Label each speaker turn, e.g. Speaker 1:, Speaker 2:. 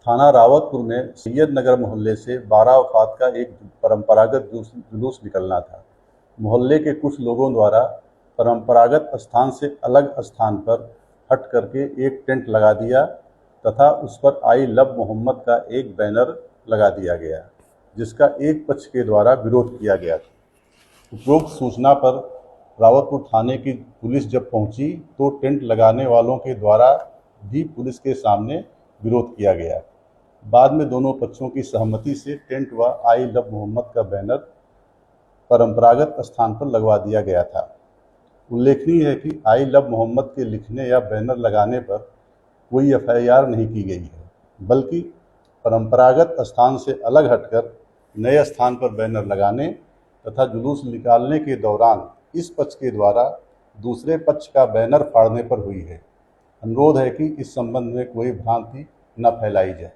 Speaker 1: थाना रावतपुर में सैयद नगर मोहल्ले से 12 वफात का एक परंपरागत जुलूस निकलना था। मोहल्ले के कुछ लोगों द्वारा परंपरागत स्थान से अलग स्थान पर हट करके एक टेंट लगा दिया तथा उस पर आई लव मोहम्मद का एक बैनर लगा दिया गया, जिसका एक पक्ष के द्वारा विरोध किया गया था। उपरोक्त सूचना पर रावतपुर थाने की पुलिस जब पहुंची तो टेंट लगाने वालों के द्वारा भी पुलिस के सामने विरोध किया गया। बाद में दोनों पक्षों की सहमति से टेंट व आई लव मोहम्मद का बैनर परंपरागत स्थान पर लगवा दिया गया था। उल्लेखनीय है कि आई लव मोहम्मद के लिखने या बैनर लगाने पर कोई एफआईआर नहीं की गई है, बल्कि परंपरागत स्थान से अलग हटकर नए स्थान पर बैनर लगाने तथा जुलूस निकालने के दौरान इस पक्ष के द्वारा दूसरे पक्ष का बैनर फाड़ने पर हुई है। अनुरोध है कि इस संबंध में कोई भ्रांति न फैलाई जाए।